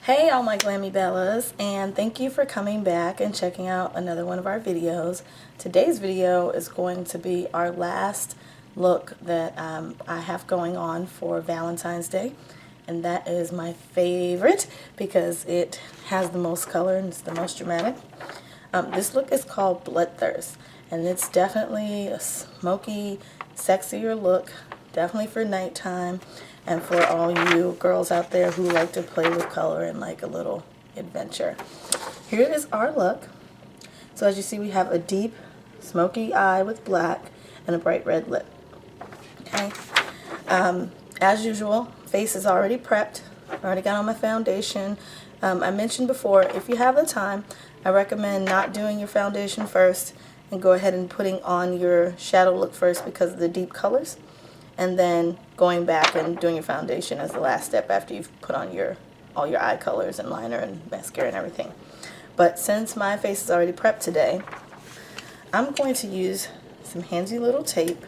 Hey all my Glammy Bellas, and thank you for coming back and checking out another one of our videos. Today's video is going to be our last look that I have going on for Valentine's Day, and that is my favorite because it has the most color and it's the most dramatic. This look is called Bloodthirst, and it's definitely a smoky, sexier look, definitely for nighttime. And for all you girls out there who like to play with color and like a little adventure. Here is our look. So as you see, we have a deep smoky eye with black and a bright red lip. Okay. As usual, face is already prepped. I already got on my foundation. I mentioned before, if you have the time, I recommend not doing your foundation first and go ahead and putting on your shadow look first because of the deep colors. And then going back and doing your foundation as the last step after you've put on all your eye colors and liner and mascara and everything. But since my face is already prepped today, I'm going to use some handy little tape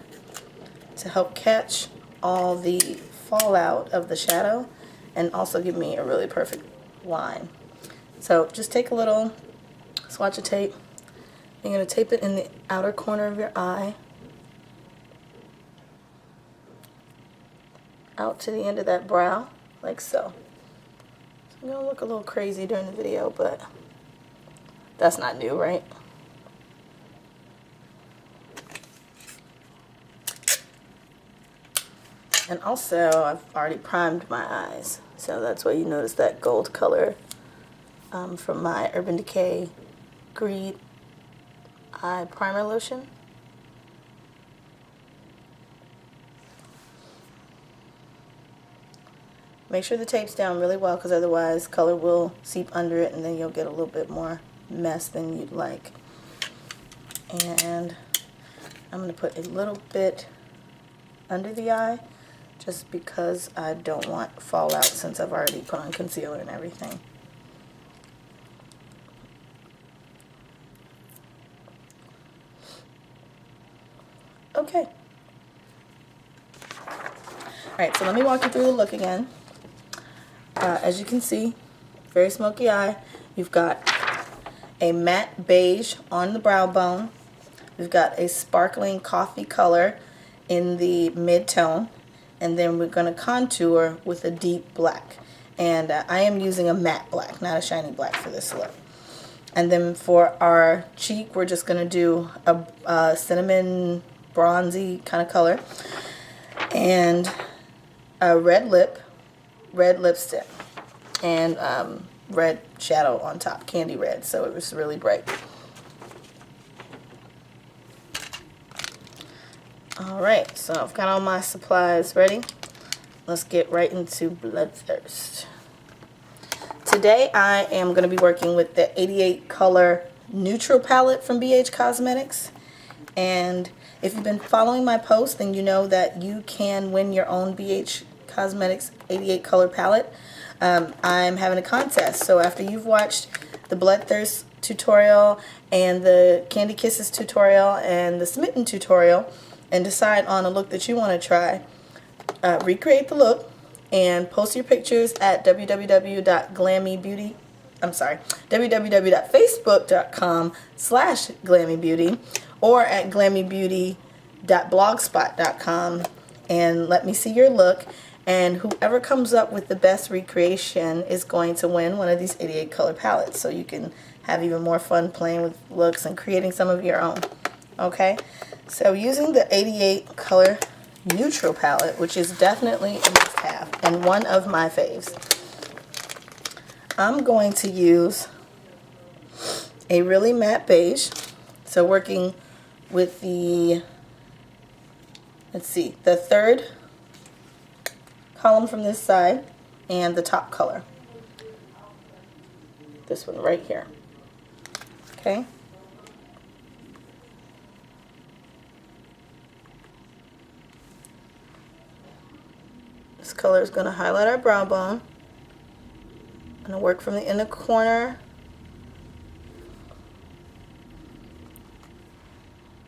to help catch all the fallout of the shadow and also give me a really perfect line. So just take a little swatch of tape. You're going to tape it in the outer corner of your eye, out to the end of that brow, like so. I'm going to look a little crazy during the video, but that's not new, right? And also, I've already primed my eyes, so that's why you notice that gold color from my Urban Decay Greed Eye Primer Lotion. Make sure the tape's down really well because otherwise color will seep under it and then you'll get a little bit more mess than you'd like. And I'm going to put a little bit under the eye just because I don't want fallout since I've already put on concealer and everything. Okay. Alright, so let me walk you through the look again. As you can see, very smoky eye. You've got a matte beige on the brow bone. We've got a sparkling coffee color in the mid-tone. And then we're going to contour with a deep black. And I am using a matte black, not a shiny black for this look. And then for our cheek, we're just going to do a cinnamon bronzy kind of color. And a red lipstick, and red shadow on top, candy red, so it was really bright. Alright, so I've got all my supplies ready. Let's get right into Bloodthirst. Today I am going to be working with the 88 color neutral palette from BH Cosmetics. And if you've been following my posts, then you know that you can win your own BH Cosmetics 88 color palette. I'm having a contest, so after you've watched the Bloodthirst tutorial and the Candy Kisses tutorial and the Smitten tutorial and decide on a look that you want to try, recreate the look and post your pictures at www.facebook.com/glammybeauty or at glammybeauty.blogspot.com and let me see your look, and whoever comes up with the best recreation is going to win one of these 88 color palettes, so you can have even more fun playing with looks and creating some of your own. Okay, so using the 88 color neutral palette, which is definitely a must-have and one of my faves, I'm going to use a really matte beige. So working with the, let's see, the third column from this side and the top color. This one right here. Okay. This color is going to highlight our brow bone. I'm going to work from the inner corner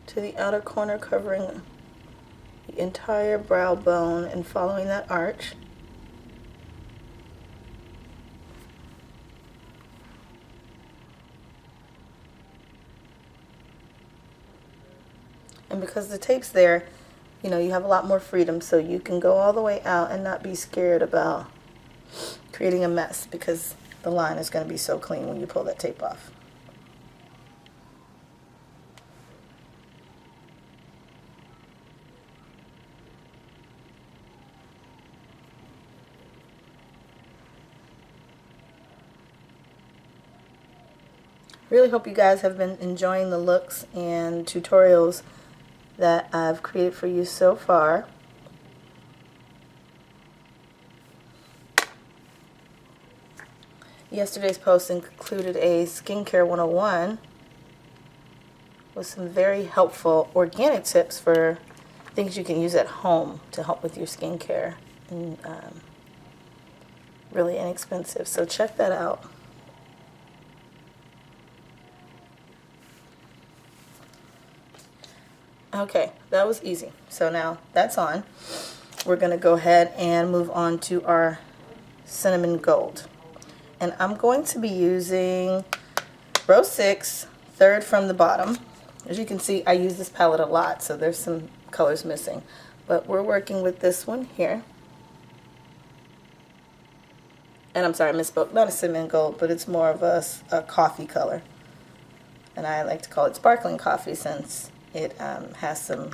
to the outer corner, covering the entire brow bone and following that arch. And because the tape's there, you know, you have a lot more freedom, so you can go all the way out and not be scared about creating a mess, because the line is going to be so clean when you pull that tape off. Really hope you guys have been enjoying the looks and tutorials that I've created for you so far. Yesterday's post included a skincare 101 with some very helpful organic tips for things you can use at home to help with your skincare, and really inexpensive. So check that out. Okay, that was easy. So now that's on. We're going to go ahead and move on to our cinnamon gold. And I'm going to be using row 6, third from the bottom. As you can see, I use this palette a lot, so there's some colors missing. But we're working with this one here. And I'm sorry, I misspoke. Not a cinnamon gold, but it's more of a coffee color. And I like to call it sparkling coffee since it has some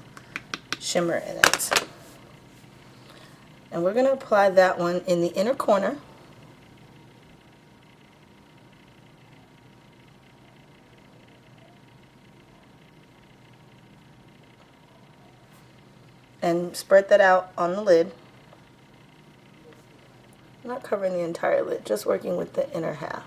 shimmer in it. And we're going to apply that one in the inner corner. And spread that out on the lid. Not covering the entire lid, just working with the inner half.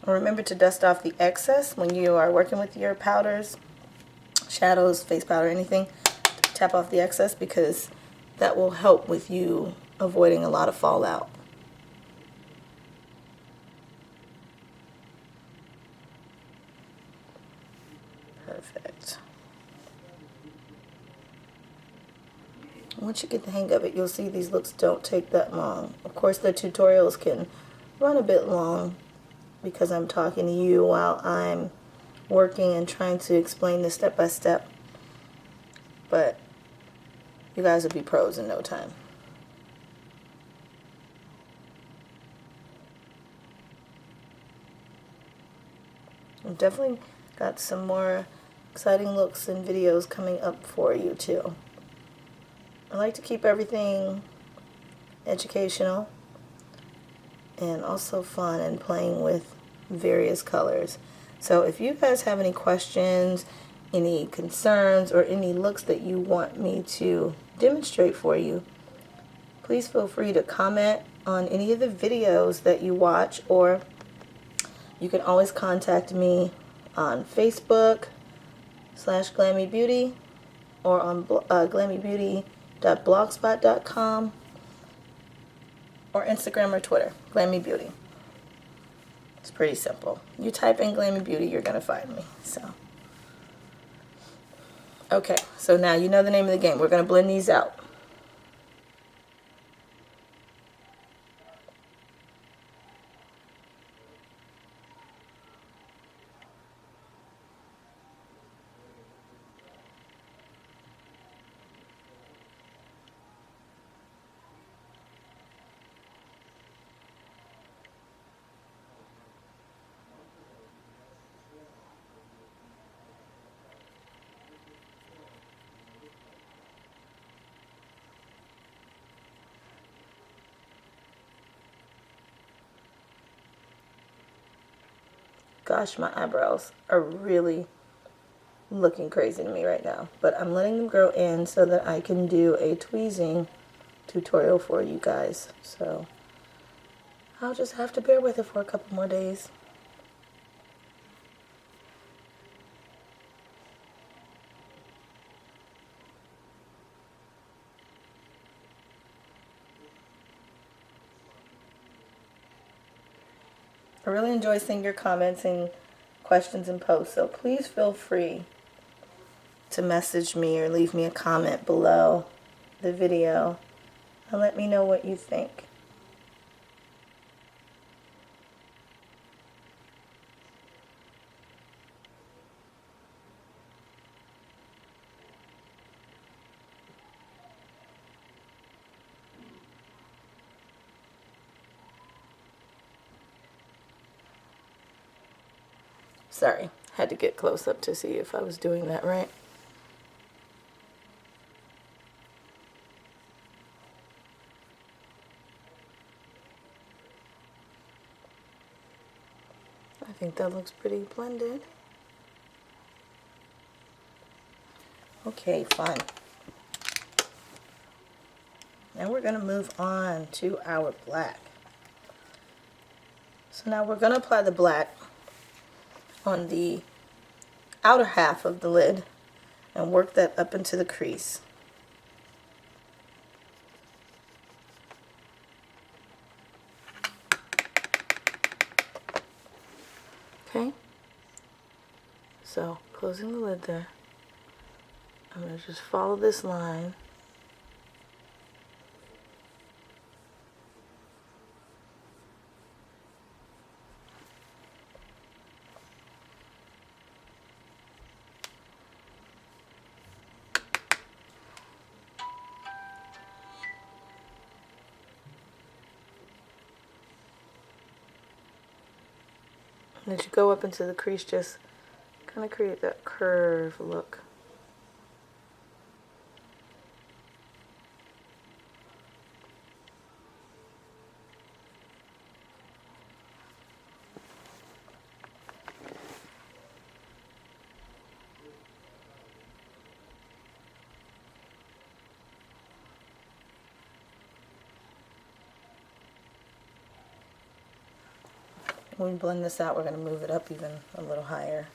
Remember to dust off the excess when you are working with your powders, shadows, face powder, anything. Tap off the excess, because that will help with you avoiding a lot of fallout. Perfect. Once you get the hang of it, you'll see these looks don't take that long. Of course, the tutorials can run a bit long because I'm talking to you while I'm working and trying to explain this step by step. But you guys will be pros in no time. I've definitely got some more exciting looks and videos coming up for you too. I like to keep everything educational and also fun and playing with various colors. So if you guys have any questions, any concerns, or any looks that you want me to demonstrate for you, please feel free to comment on any of the videos that you watch, or you can always contact me on Facebook /GlamMeBeauty or on GlamMeBeauty.blogspot.com or Instagram or Twitter, GlamMeBeauty. It's pretty simple. You type in GlamMeBeauty, you're going to find me. So, okay, so now you know the name of the game. We're going to blend these out. Gosh, my eyebrows are really looking crazy to me right now, but I'm letting them grow in so that I can do a tweezing tutorial for you guys. So I'll just have to bear with it for a couple more days. I really enjoy seeing your comments and questions and posts, so please feel free to message me or leave me a comment below the video and let me know what you think. Sorry, had to get close up to see if I was doing that right. I think that looks pretty blended. Okay, fine. Now we're going to move on to our black. So now we're going to apply the black on the outer half of the lid and work that up into the crease. Okay, so closing the lid there, I'm going to just follow this line. And as you go up into the crease, just kind of create that curve look. When we blend this out, we're going to move it up even a little higher.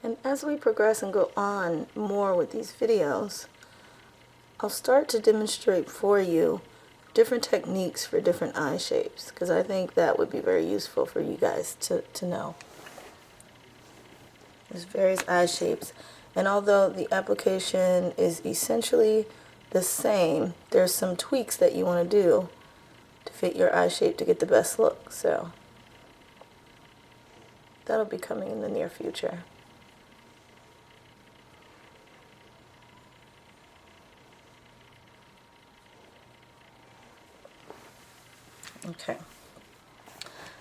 And as we progress and go on more with these videos, I'll start to demonstrate for you different techniques for different eye shapes, because I think that would be very useful for you guys to know. There's various eye shapes, and although the application is essentially the same, there's some tweaks that you want to do to fit your eye shape to get the best look. So that'll be coming in the near future. Okay.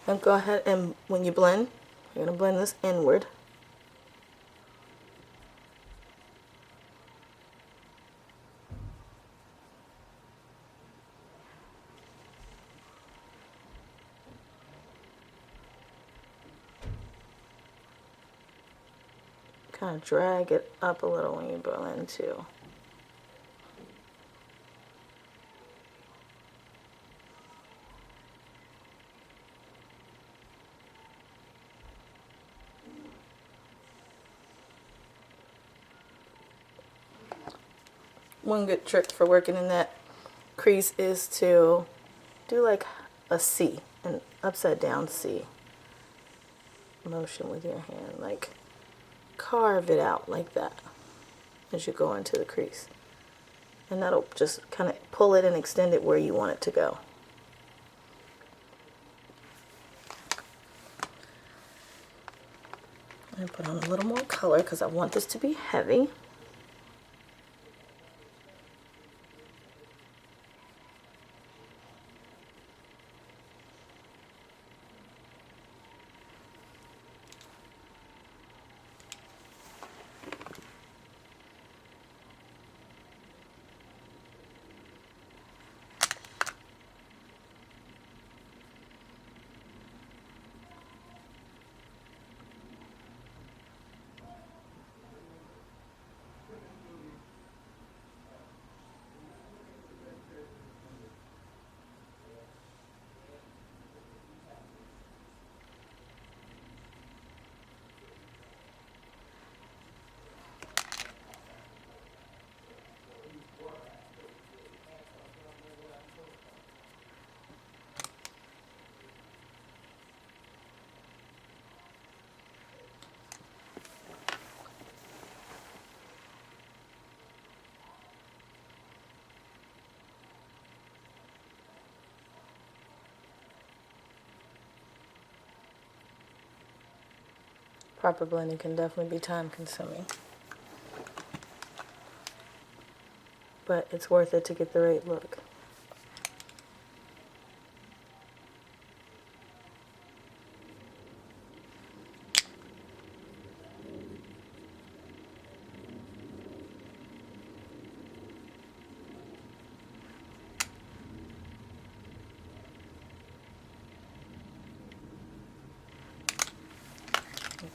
Now go ahead and when you blend, you're going to blend this inward. Kind of drag it up a little when you blend too. One good trick for working in that crease is to do like a C, an upside down C motion with your hand, like carve it out like that as you go into the crease, and that'll just kind of pull it and extend it where you want it to go. I'm going to put on a little more color because I want this to be heavy. proper blending can definitely be time consuming. But it's worth it to get the right look.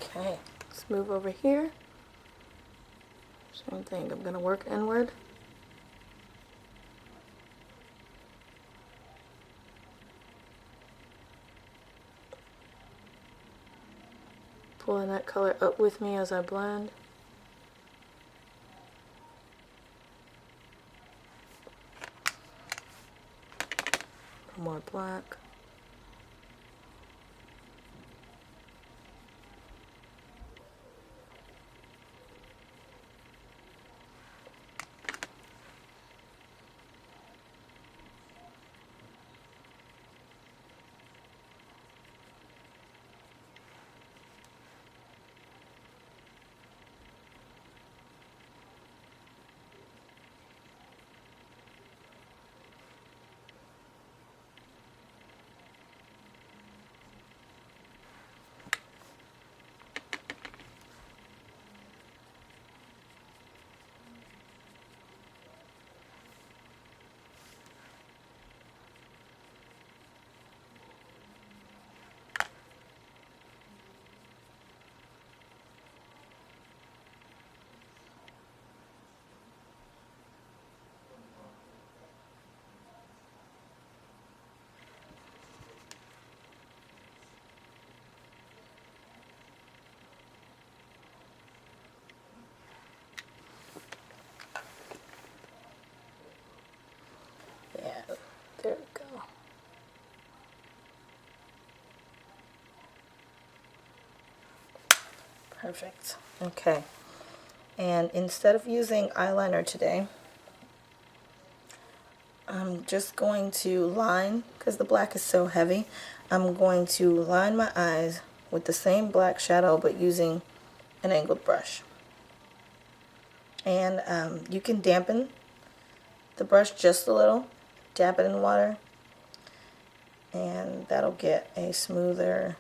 Okay, let's move over here. Same thing, I'm going to work inward. Pulling that color up with me as I blend. More black. Yeah, there we go. Perfect. Okay. And instead of using eyeliner today, I'm just going to line, because the black is so heavy, I'm going to line my eyes with the same black shadow but using an angled brush. And you can dampen the brush just a little, dab it in water, and that'll get a smoother,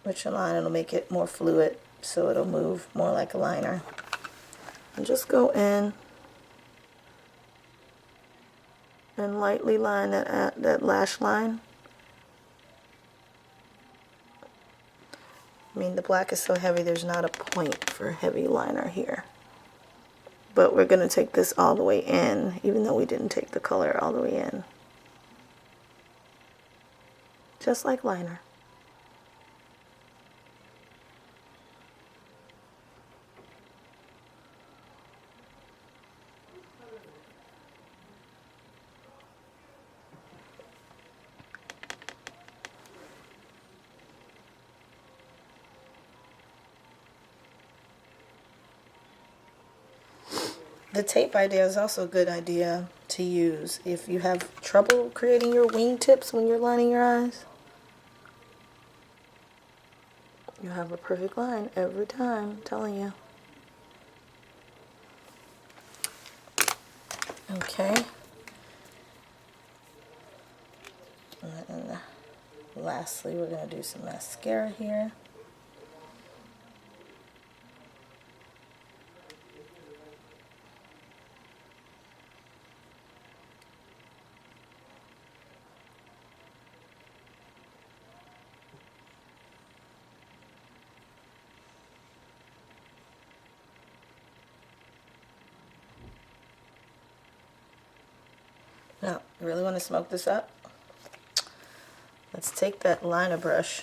richer line. It'll make it more fluid so it'll move more like a liner. And just go in and lightly line that lash line. I mean, the black is so heavy, there's not a point for heavy liner here. But we're going to take this all the way in, even though we didn't take the color all the way in. Just like liner. The tape idea is also a good idea to use if you have trouble creating your wingtips when you're lining your eyes. You have a perfect line every time, I'm telling you. Okay. And lastly, we're going to do some mascara here. Now, you really want to smoke this up? Let's take that liner brush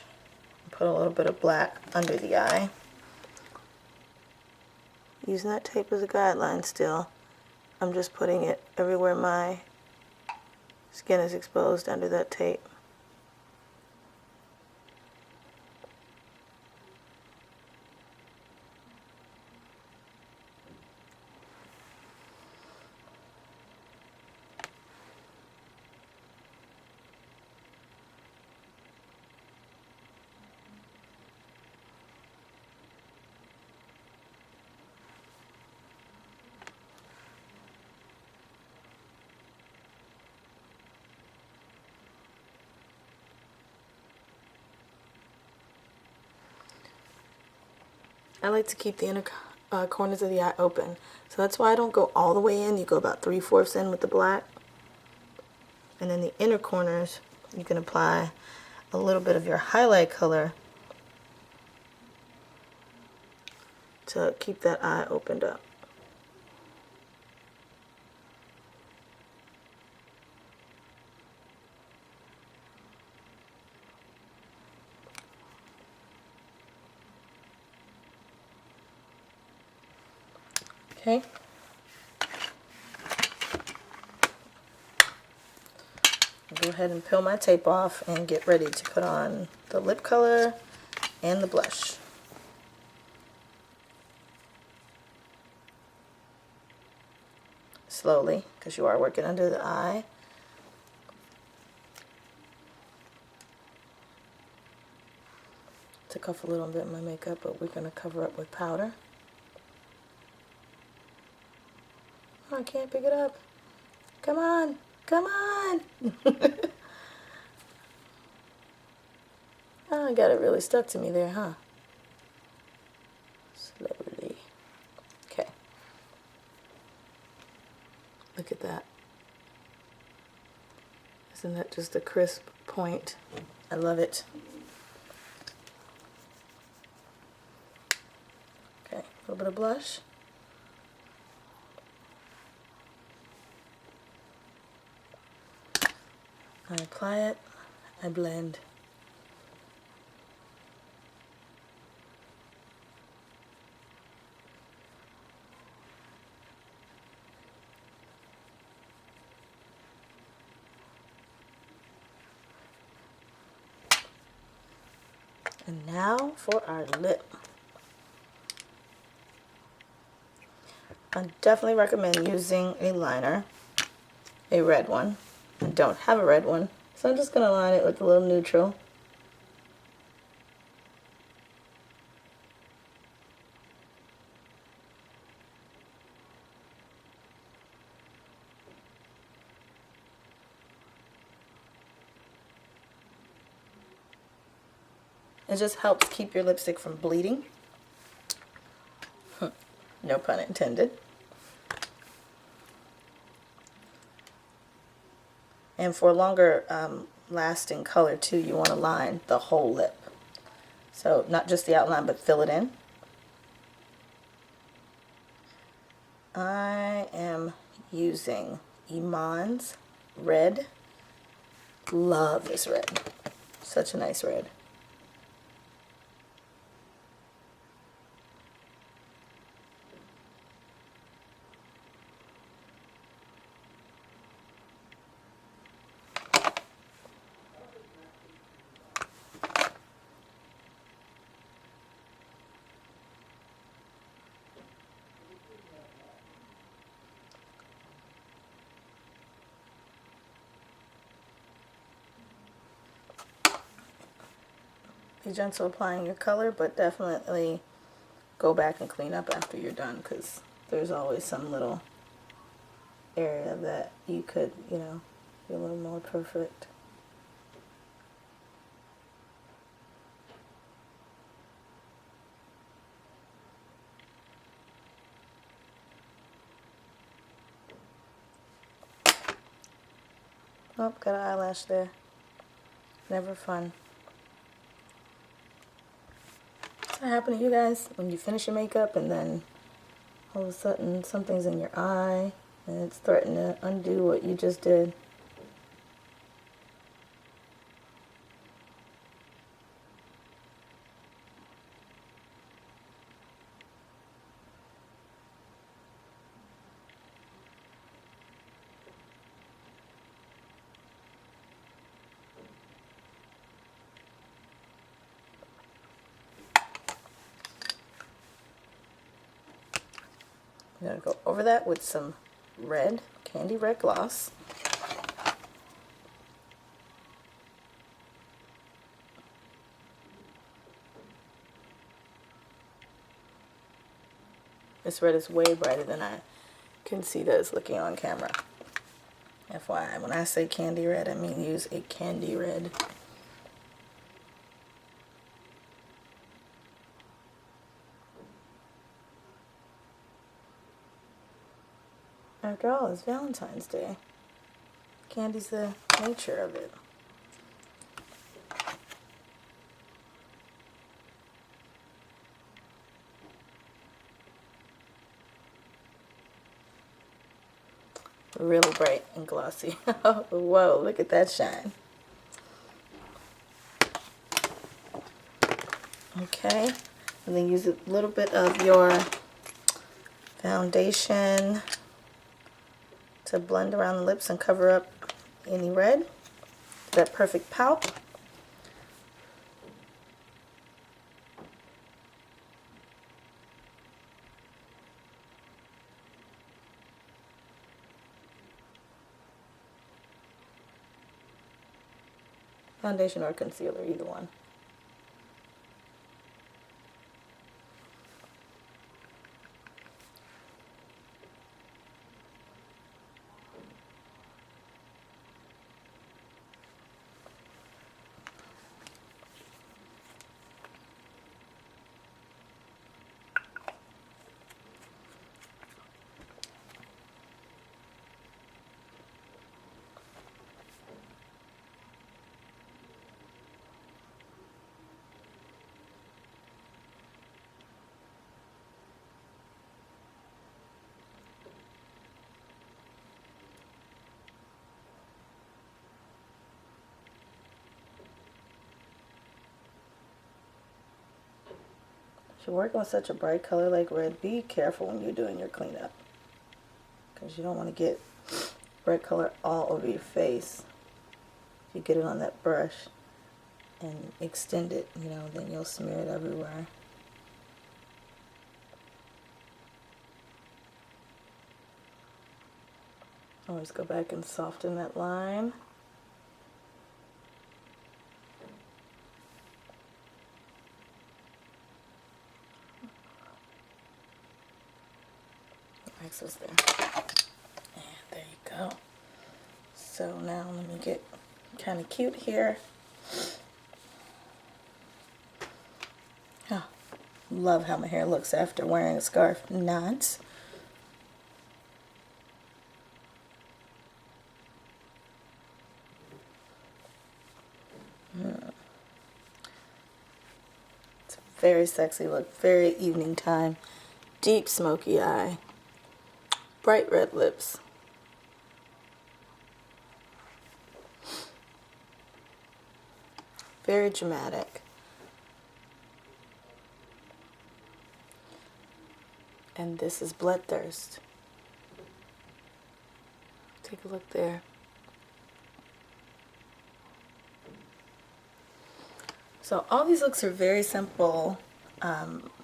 and put a little bit of black under the eye. Using that tape as a guideline still. I'm just putting it everywhere my skin is exposed under that tape. I like to keep the inner corners of the eye open. So that's why I don't go all the way in. You go about 3/4 in with the black. And then the inner corners, you can apply a little bit of your highlight color to keep that eye opened up. Okay. Go ahead and peel my tape off and get ready to put on the lip color and the blush. Slowly, because you are working under the eye. Took off a little bit of my makeup, but we're going to cover up with powder. Oh, I can't pick it up. Come on, come on. Oh, I got it really stuck to me there, huh? Slowly. Okay. Look at that. Isn't that just a crisp point? I love it. Okay, a little bit of blush. I apply it, I blend. And now for our lip. I definitely recommend using a liner, a red one. I don't have a red one, so I'm just going to line it with a little neutral. It just helps keep your lipstick from bleeding. No pun intended. And for longer lasting color too, you want to line the whole lip. So not just the outline, but fill it in. I am using Iman's red. Love this red. Such a nice red. Be gentle applying your color, but definitely go back and clean up after you're done, because there's always some little area that you could, you know, be a little more perfect. Oh, got an eyelash there. Never fun. What's that happen to you guys when you finish your makeup and then all of a sudden something's in your eye and it's threatening to undo what you just did? I'm going to go over that with some red, candy red gloss. This red is way brighter than I can see that it's looking on camera. FYI, when I say candy red, I mean use a candy red. After all, it's Valentine's Day. Candy's the nature of it. Really bright and glossy. Whoa, look at that shine. Okay, and then use a little bit of your foundation to blend around the lips and cover up any red. That perfect pout. Foundation or concealer, either one. If you're working with such a bright color like red, be careful when you're doing your cleanup, because you don't want to get red color all over your face. If you get it on that brush and extend it, you know, then you'll smear it everywhere. Always go back and soften that line. Excess there. And there you go. So now let me get kind of cute here. Oh, love how my hair looks after wearing a scarf. Knots. It's a very sexy look, very evening time. Deep smoky eye. Bright red lips. Very dramatic. And this is Bloodthirst. Take a look there. So all these looks are very simple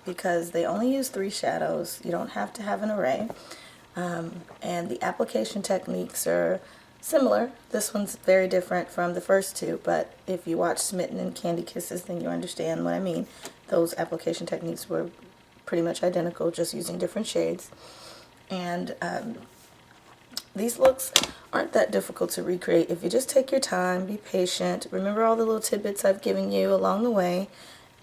because they only use 3 shadows. You don't have to have an array. And the application techniques are similar. This one's very different from the first 2, but if you watch Smitten and Candy Kisses, then you understand what I mean. Those application techniques were pretty much identical, just using different shades. And these looks aren't that difficult to recreate if you just take your time, be patient, remember all the little tidbits I've given you along the way,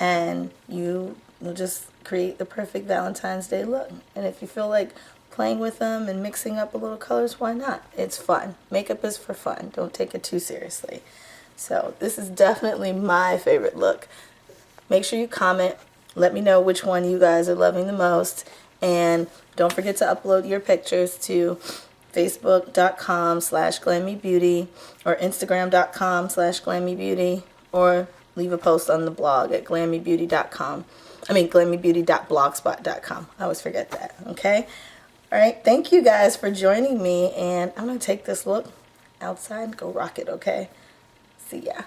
and you will just create the perfect Valentine's Day look. And if you feel like playing with them and mixing up a little colors, why not? It's fun. Makeup is for fun. Don't take it too seriously. So this is definitely my favorite look. Make sure you comment. Let me know which one you guys are loving the most. And don't forget to upload your pictures to facebook.com/GlamMeBeauty or instagram.com/GlamMeBeauty, or leave a post on the blog at GlamMeBeauty.com. GlamMeBeauty.blogspot.com. I always forget that, okay? All right, thank you guys for joining me, and I'm going to take this look outside and go rock it, okay? See ya.